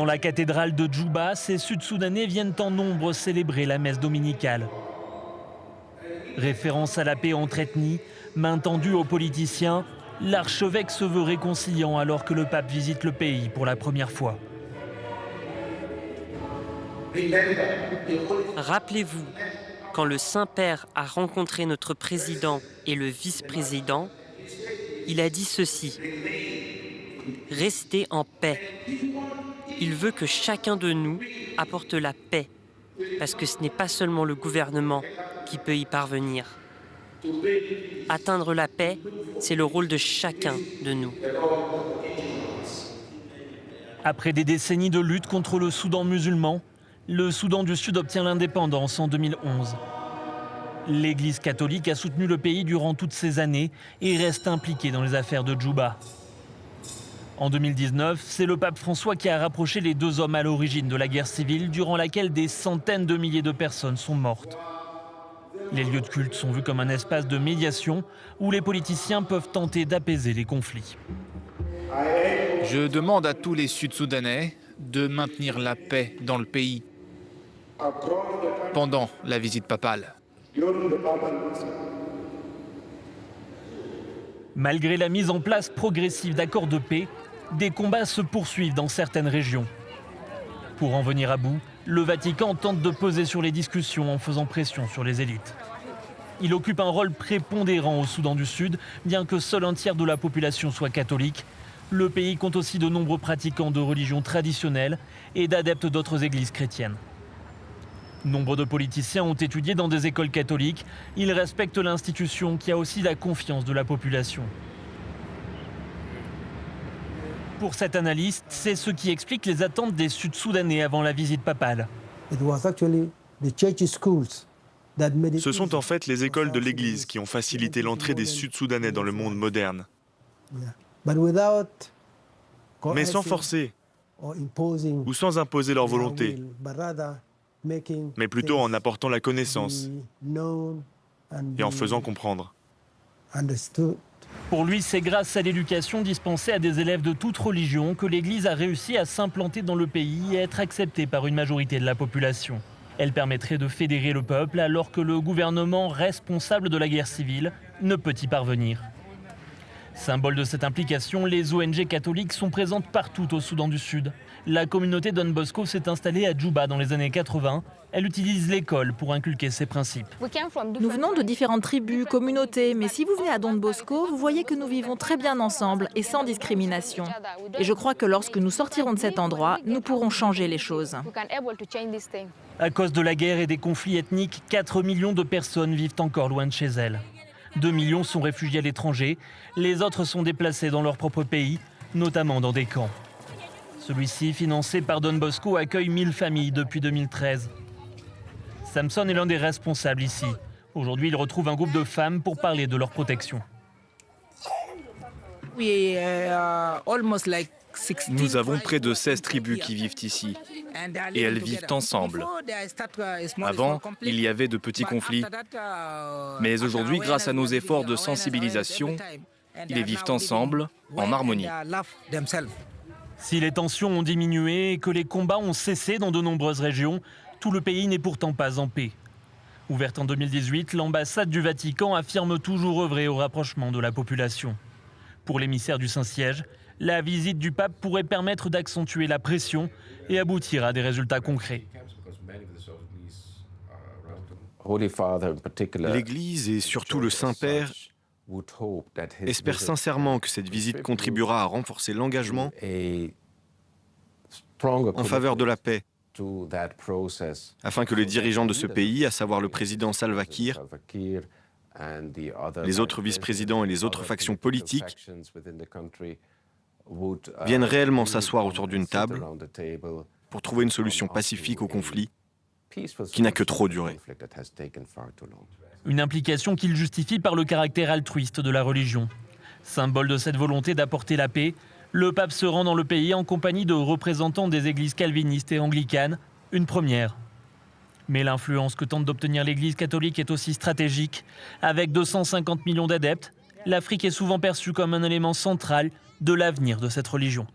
Dans la cathédrale de Djouba, ces Sud-Soudanais viennent en nombre célébrer la messe dominicale. Référence à la paix entre ethnies, main tendue aux politiciens, l'archevêque se veut réconciliant alors que le pape visite le pays pour la première fois. Rappelez-vous, quand le Saint-Père a rencontré notre président et le vice-président, il a dit ceci: « Restez en paix ». Il veut que chacun de nous apporte la paix, parce que ce n'est pas seulement le gouvernement qui peut y parvenir. Atteindre la paix, c'est le rôle de chacun de nous. Après des décennies de lutte contre le Soudan musulman, le Soudan du Sud obtient l'indépendance en 2011. L'Église catholique a soutenu le pays durant toutes ces années et reste impliquée dans les affaires de Djouba. En 2019, c'est le pape François qui a rapproché les deux hommes à l'origine de la guerre civile durant laquelle des centaines de milliers de personnes sont mortes. Les lieux de culte sont vus comme un espace de médiation où les politiciens peuvent tenter d'apaiser les conflits. Je demande à tous les Sud-Soudanais de maintenir la paix dans le pays pendant la visite papale. Malgré la mise en place progressive d'accords de paix, des combats se poursuivent dans certaines régions. Pour en venir à bout, le Vatican tente de peser sur les discussions en faisant pression sur les élites. Il occupe un rôle prépondérant au Soudan du Sud, bien que seul un tiers de la population soit catholique. Le pays compte aussi de nombreux pratiquants de religions traditionnelles et d'adeptes d'autres églises chrétiennes. Nombre de politiciens ont étudié dans des écoles catholiques. Ils respectent l'institution qui a aussi la confiance de la population. Pour cet analyste, c'est ce qui explique les attentes des Sud-Soudanais avant la visite papale. Ce sont en fait les écoles de l'Église qui ont facilité l'entrée des Sud-Soudanais dans le monde moderne. Mais sans forcer ou sans imposer leur volonté, mais plutôt en apportant la connaissance et en faisant comprendre. Pour lui, c'est grâce à l'éducation dispensée à des élèves de toute religion que l'Église a réussi à s'implanter dans le pays et être acceptée par une majorité de la population. Elle permettrait de fédérer le peuple alors que le gouvernement responsable de la guerre civile ne peut y parvenir. Symbole de cette implication, les ONG catholiques sont présentes partout au Soudan du Sud. La communauté Don Bosco s'est installée à Djouba dans les années 80. Elle utilise l'école pour inculquer ses principes. Nous venons de différentes tribus, communautés, mais si vous venez à Don Bosco, vous voyez que nous vivons très bien ensemble et sans discrimination. Et je crois que lorsque nous sortirons de cet endroit, nous pourrons changer les choses. À cause de la guerre et des conflits ethniques, 4 millions de personnes vivent encore loin de chez elles. 2 millions sont réfugiés à l'étranger, les autres sont déplacés dans leur propre pays, notamment dans des camps. Celui-ci, financé par Don Bosco, accueille 1000 familles depuis 2013. Samson est l'un des responsables ici. Aujourd'hui, il retrouve un groupe de femmes pour parler de leur protection. Nous avons près de 16 tribus qui vivent ici. Et elles vivent ensemble. Avant, il y avait de petits conflits. Mais aujourd'hui, grâce à nos efforts de sensibilisation, ils vivent ensemble, en harmonie. Si les tensions ont diminué et que les combats ont cessé dans de nombreuses régions, tout le pays n'est pourtant pas en paix. Ouverte en 2018, l'ambassade du Vatican affirme toujours œuvrer au rapprochement de la population. Pour l'émissaire du Saint-Siège, la visite du pape pourrait permettre d'accentuer la pression et aboutir à des résultats concrets. L'Église et surtout le Saint-Père espèrent sincèrement que cette visite contribuera à renforcer l'engagement en faveur de la paix, afin que les dirigeants de ce pays, à savoir le président Salva Kiir, les autres vice-présidents et les autres factions politiques, viennent réellement s'asseoir autour d'une table pour trouver une solution pacifique au conflit qui n'a que trop duré. Une implication qu'il justifie par le caractère altruiste de la religion. Symbole de cette volonté d'apporter la paix, le pape se rend dans le pays en compagnie de représentants des églises calvinistes et anglicanes, une première. Mais l'influence que tente d'obtenir l'Église catholique est aussi stratégique. Avec 250 millions d'adeptes, l'Afrique est souvent perçue comme un élément central de l'avenir de cette religion.